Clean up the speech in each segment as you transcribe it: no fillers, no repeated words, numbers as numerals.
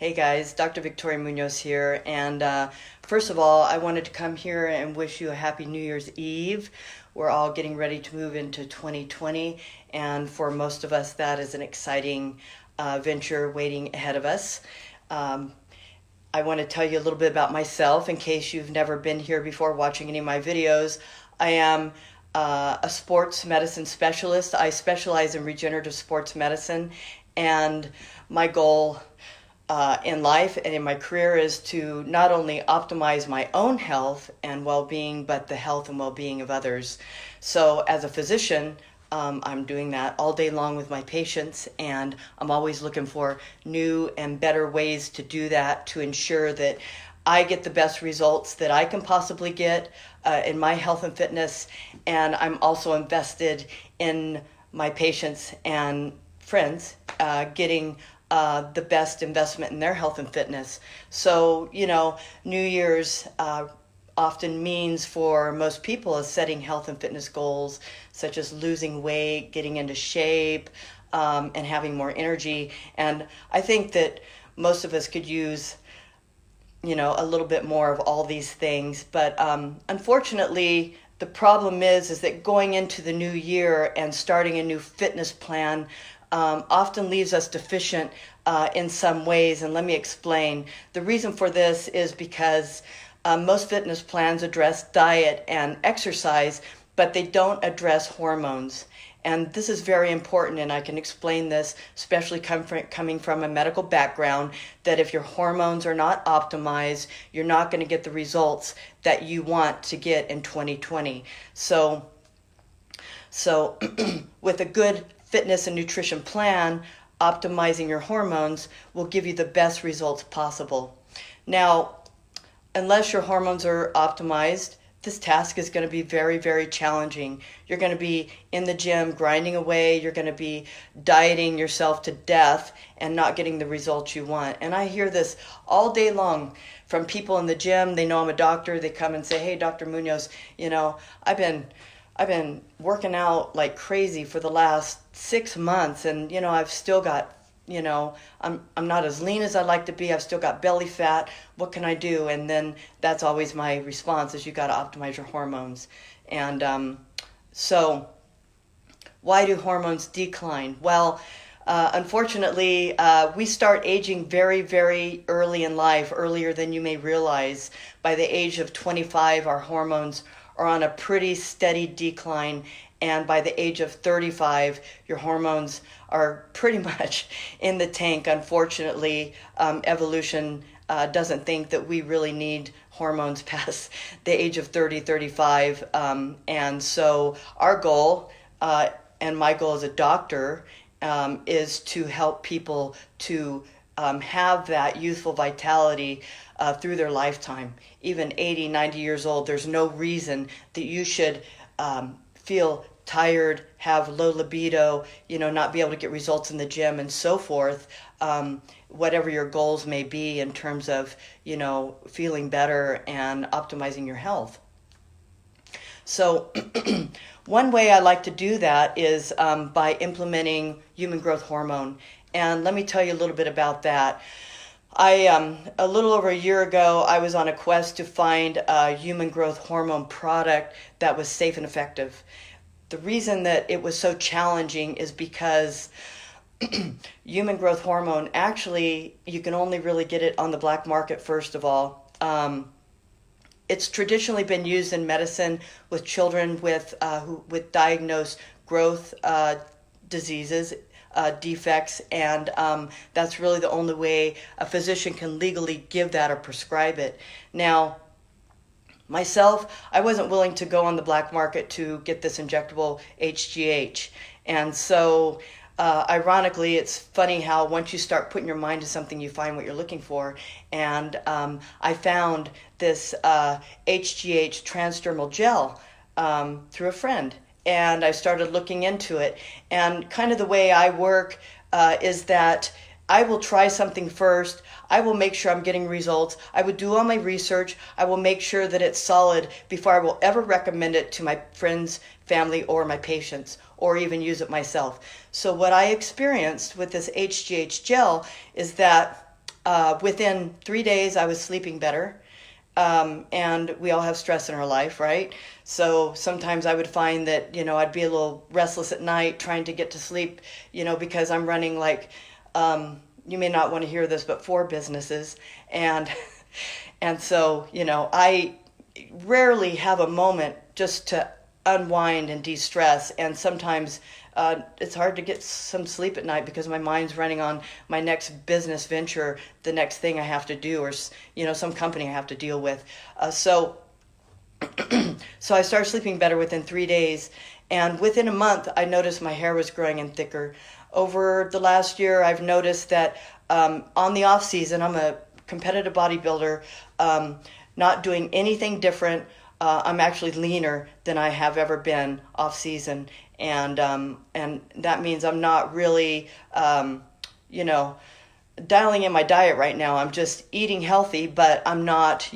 Hey guys, Dr. Victoria Munoz here, and first of all, I wanted to come here and wish you a happy New Year's Eve. We're all getting ready to move into 2020, and for most of us, that is an exciting venture waiting ahead of us. Um, I want to tell you a little bit about myself in case you've never been here before watching any of my videos. I am a sports medicine specialist. I specialize in regenerative sports medicine, and my goal in life and in my career is to not only optimize my own health and well-being, but the health and well-being of others. So as a physician, I'm doing that all day long with my patients, and I'm always looking for new and better ways to do that to ensure that I get the best results that I can possibly get in my health and fitness, and I'm also invested in my patients and friends getting the best investment in their health and fitness. So, New Year's often means for most people is setting health and fitness goals, such as losing weight, getting into shape, and having more energy. And I think that most of us could use a little bit more of all these things. But unfortunately, the problem is that going into the new year and starting a new fitness plan often leaves us deficient in some ways. And let me explain. The reason for this is because most fitness plans address diet and exercise, but they don't address hormones. And this is very important, and I can explain this, especially coming from a medical background, that if your hormones are not optimized, you're not going to get the results that you want to get in 2020. So with a good fitness and nutrition plan, optimizing your hormones will give you the best results possible. Now, unless your hormones are optimized, this task is going to be very, very challenging. You're going to be in the gym grinding away. You're going to be dieting yourself to death and not getting the results you want. And I hear this all day long from people in the gym. They know I'm a doctor. They come and say, "Hey, Dr. Munoz, I've been working out like crazy for the last 6 months, and I've still got, I'm not as lean as I'd like to be. I've still got belly fat. What can I do?" And then that's always my response: is you got to optimize your hormones. And so why do hormones decline? Well, unfortunately, we start aging very, very early in life, earlier than you may realize. By the age of 25, our hormones are on a pretty steady decline, and by the age of 35, your hormones are pretty much in the tank. Unfortunately, evolution doesn't think that we really need hormones past the age of 30, 35. And so our goal, and my goal as a doctor, is to help people to have that youthful vitality through their lifetime. Even 80, 90 years old, there's no reason that you should feel tired, have low libido, not be able to get results in the gym and so forth, whatever your goals may be in terms of, feeling better and optimizing your health. So one way I like to do that is by implementing human growth hormone. And let me tell you a little bit about that. A little over a year ago, I was on a quest to find a human growth hormone product that was safe and effective. The reason that it was so challenging is because human growth hormone, actually, you can only really get it on the black market, first of all. It's traditionally been used in medicine with children with diagnosed growth diseases, defects, and that's really the only way a physician can legally give that or prescribe it. Now, myself, I wasn't willing to go on the black market to get this injectable HGH. And so, ironically, it's funny how once you start putting your mind to something, you find what you're looking for. And I found this HGH transdermal gel through a friend. And I started looking into it. And kind of the way I work is that I will try something first. I will make sure I'm getting results. I would do all my research. I will make sure that it's solid before I will ever recommend it to my friends, family, or my patients, or even use it myself. So what I experienced with this HGH gel is that Within 3 days, I was sleeping better. And we all have stress in our life, right? So sometimes I would find that, I'd be a little restless at night trying to get to sleep, because I'm running like, you may not want to hear this, but 4 businesses. And, and so, I rarely have a moment just to unwind and de-stress. And sometimes it's hard to get some sleep at night because my mind's running on my next business venture, the next thing I have to do, or some company I have to deal with. So I started sleeping better within 3 days, and within a month I noticed my hair was growing in thicker. Over the last year, I've noticed that on the off season, I'm a competitive bodybuilder, not doing anything different. I'm actually leaner than I have ever been off season, and that means I'm not really, dialing in my diet right now. I'm just eating healthy, but I'm not,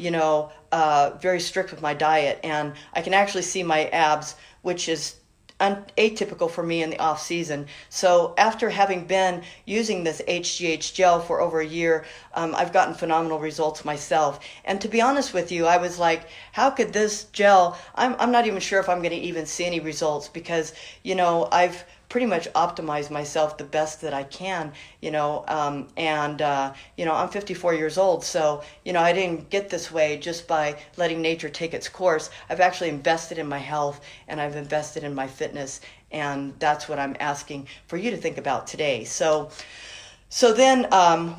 very strict with my diet, and I can actually see my abs, which is atypical for me in the off season. So after having been using this HGH gel for over a year, I've gotten phenomenal results myself. And to be honest with you, I was like, how could this gel, I'm not even sure if I'm going to even see any results, because, I've pretty much optimize myself the best that I can, I'm 54 years old, so, I didn't get this way just by letting nature take its course. I've actually invested in my health, and I've invested in my fitness, and that's what I'm asking for you to think about today. So then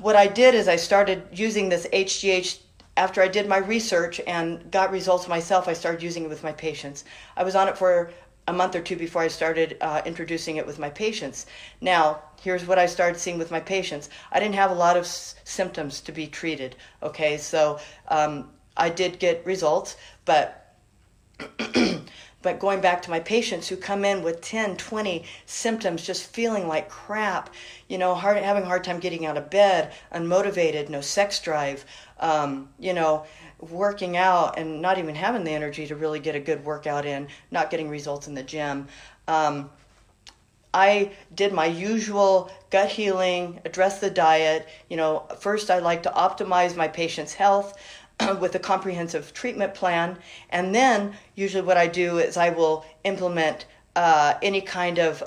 what I did is I started using this HGH. After I did my research and got results myself, I started using it with my patients. I was on it for a month or 2 before I started introducing it with my patients. Now, here's what I started seeing with my patients. I didn't have a lot of symptoms to be treated, okay? So I did get results, but but going back to my patients who come in with 10, 20 symptoms, just feeling like crap, having a hard time getting out of bed, unmotivated, no sex drive, working out and not even having the energy to really get a good workout in, not getting results in the gym. I did my usual gut healing, address the diet. First I like to optimize my patient's health with a comprehensive treatment plan. And then usually what I do is I will implement any kind of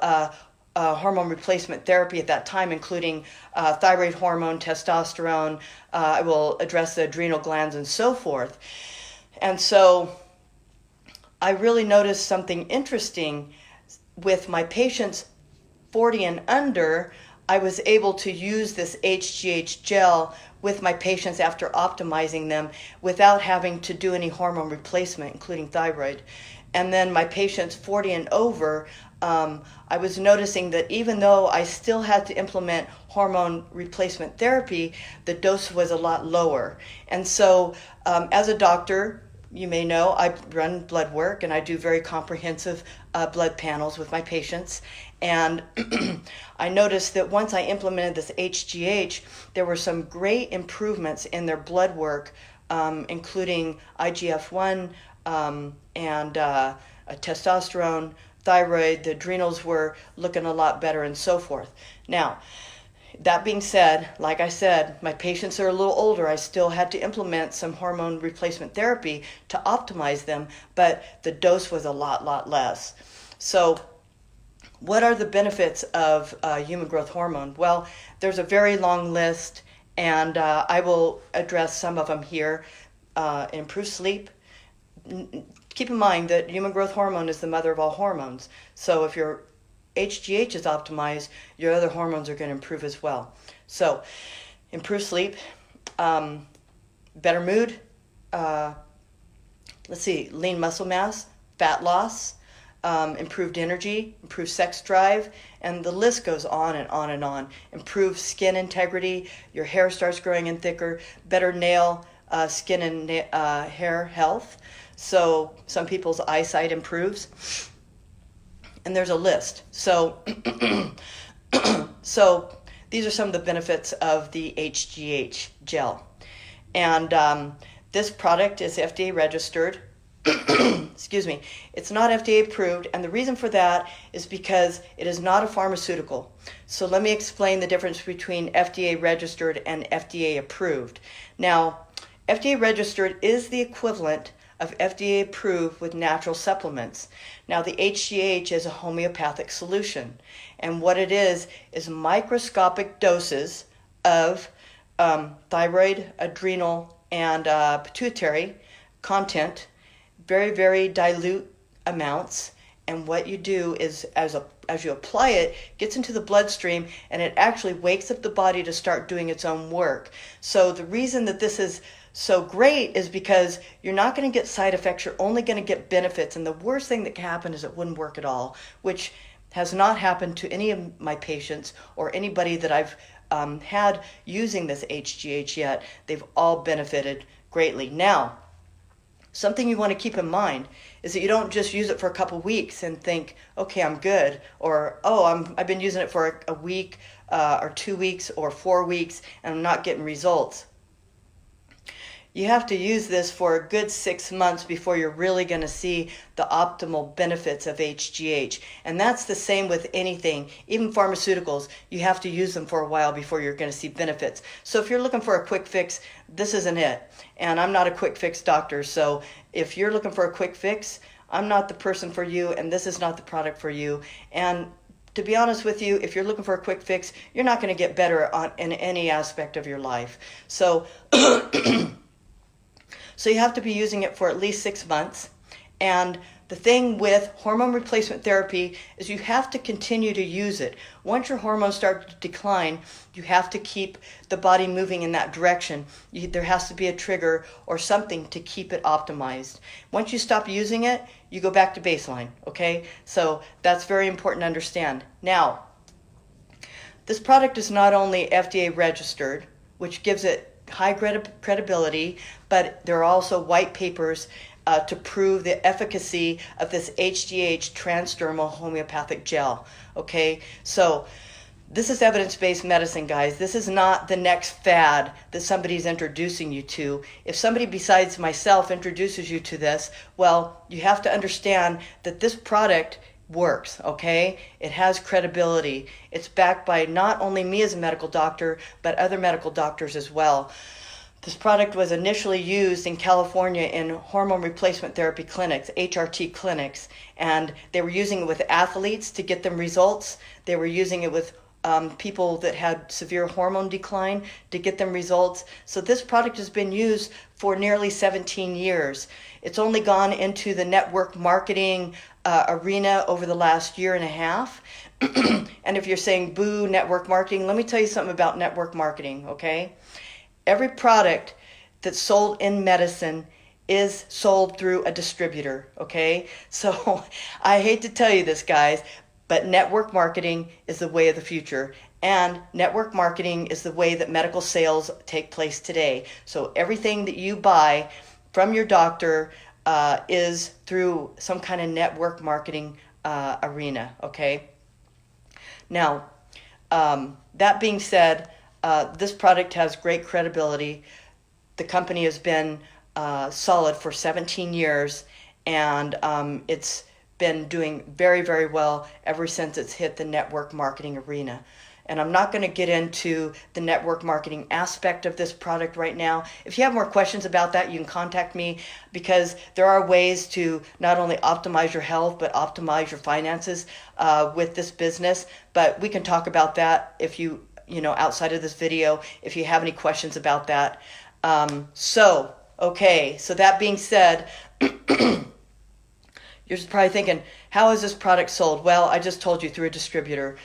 hormone replacement therapy at that time, including thyroid hormone, testosterone. I will address the adrenal glands and so forth. And so I really noticed something interesting with my patients 40 and under. I was able to use this HGH gel with my patients after optimizing them without having to do any hormone replacement, including thyroid. And then my patients 40 and over, I was noticing that even though I still had to implement hormone replacement therapy, the dose was a lot lower. And so as a doctor, you may know, I run blood work and I do very comprehensive blood panels with my patients. And I noticed that once I implemented this HGH, there were some great improvements in their blood work, including IGF-1 and testosterone, thyroid. The adrenals were looking a lot better and so forth. Now, that being said, like I said, my patients are a little older. I still had to implement some hormone replacement therapy to optimize them, but the dose was a lot less. So what are the benefits of human growth hormone? Well, there's a very long list, and I will address some of them here. Improve sleep. Keep in mind that human growth hormone is the mother of all hormones. So if your HGH is optimized, your other hormones are going to improve as well. So improve sleep, better mood, lean muscle mass, fat loss, improved energy, improved sex drive, and the list goes on and on and on. Improved skin integrity, your hair starts growing in thicker, better nail, skin and hair health. So some people's eyesight improves. And there's a list. So, so these are some of the benefits of the HGH gel. And this product is FDA registered. excuse me, it's not FDA approved, and the reason for that is because it is not a pharmaceutical. So let me explain the difference between FDA registered and FDA approved. Now, FDA registered is the equivalent of FDA approved with natural supplements. Now, the HGH is a homeopathic solution, and what it is microscopic doses of thyroid, adrenal, and pituitary content, very, very dilute amounts. And what you do is, as you apply it, gets into the bloodstream, and it actually wakes up the body to start doing its own work. So the reason that this is so great is because you're not going to get side effects, you're only going to get benefits. And the worst thing that can happen is it wouldn't work at all, which has not happened to any of my patients or anybody that I've had using this HGH yet. They've all benefited greatly. Now, something you want to keep in mind is that you don't just use it for a couple weeks and think, okay, I'm good, or I've been using it for a week or 2 weeks or 4 weeks and I'm not getting results. You have to use this for a good 6 months before you're really going to see the optimal benefits of HGH. And that's the same with anything, even pharmaceuticals. You have to use them for a while before you're going to see benefits. So if you're looking for a quick fix, this isn't it. And I'm not a quick fix doctor, so if you're looking for a quick fix, I'm not the person for you, and this is not the product for you. And to be honest with you, if you're looking for a quick fix, you're not going to get better in any aspect of your life. So So you have to be using it for at least 6 months. And the thing with hormone replacement therapy is you have to continue to use it. Once your hormones start to decline, you have to keep the body moving in that direction. There has to be a trigger or something to keep it optimized. Once you stop using it, you go back to baseline, okay? So that's very important to understand. Now, this product is not only FDA registered, which gives it high credibility, but there are also white papers to prove the efficacy of this HGH transdermal homeopathic gel. Okay, so this is evidence-based medicine, guys. This is not the next fad that somebody's introducing you to. If somebody besides myself introduces you to this, well, you have to understand that this product works, okay? It has credibility. It's backed by not only me as a medical doctor, but other medical doctors as well. This product was initially used in California in hormone replacement therapy clinics, HRT clinics, and they were using it with athletes to get them results. They were using it with people that had severe hormone decline to get them results. So this product has been used for nearly 17 years. It's only gone into the network marketing arena over the last year and a half. And if you're saying, boo, network marketing, let me tell you something about network marketing, okay? Every product that's sold in medicine is sold through a distributor, okay? So I hate to tell you this, guys, but network marketing is the way of the future. And network marketing is the way that medical sales take place today. So everything that you buy from your doctor is through some kind of network marketing arena, okay? Now, that being said, this product has great credibility. The company has been solid for 17 years, and it's been doing very, very well ever since it's hit the network marketing arena. And I'm not going to get into the network marketing aspect of this product right now. If you have more questions about that, you can contact me, because there are ways to not only optimize your health, but optimize your finances with this business. But we can talk about that if you outside of this video, if you have any questions about that. Okay, so that being said, you're probably thinking, how is this product sold? Well, I just told you, through a distributor.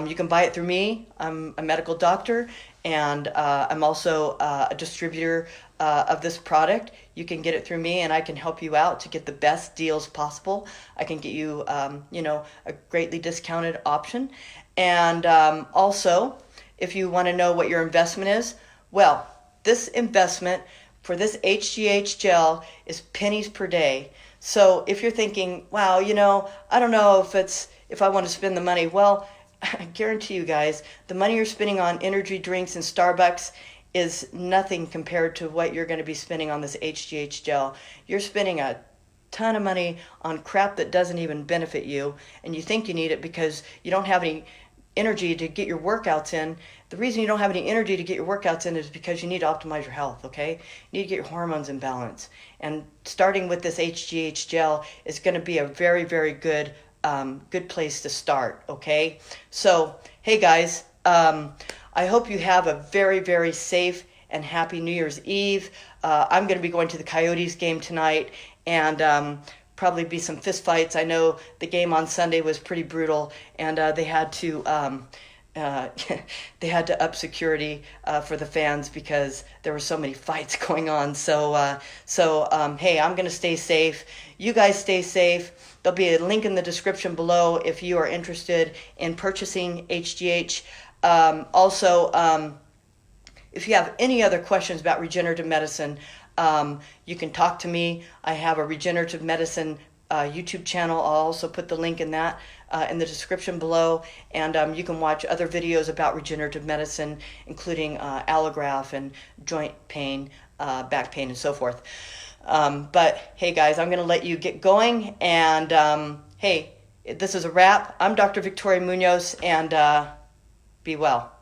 You can buy it through me. I'm a medical doctor, and I'm also a distributor of this product. You can get it through me, and I can help you out to get the best deals possible. I can get you, a greatly discounted option. And also, if you want to know what your investment is, well, this investment for this HGH gel is pennies per day. So if you're thinking, wow, I don't know if I want to spend the money. Well, I guarantee you guys, the money you're spending on energy drinks and Starbucks is nothing compared to what you're going to be spending on this HGH gel. You're spending a ton of money on crap that doesn't even benefit you, and you think you need it because you don't have any energy to get your workouts in. The reason you don't have any energy to get your workouts in is because you need to optimize your health, okay? You need to get your hormones in balance. And starting with this HGH gel is going to be a very, very good place to start, okay? So, hey guys, I hope you have a very, very safe and happy New Year's Eve. I'm going to be going to the Coyotes game tonight, and probably be some fist fights. I know the game on Sunday was pretty brutal, and they had to they had to up security for the fans because there were so many fights going on. So hey, I'm going to stay safe. You guys stay safe. There'll be a link in the description below if you are interested in purchasing HGH. Also, if you have any other questions about regenerative medicine, you can talk to me. I have a regenerative medicine YouTube channel. I'll also put the link in that in the description below. And you can watch other videos about regenerative medicine, including allograft and joint pain, back pain, and so forth. But hey guys, I'm going to let you get going. And hey, this is a wrap. I'm Dr. Victoria Munoz, and be well.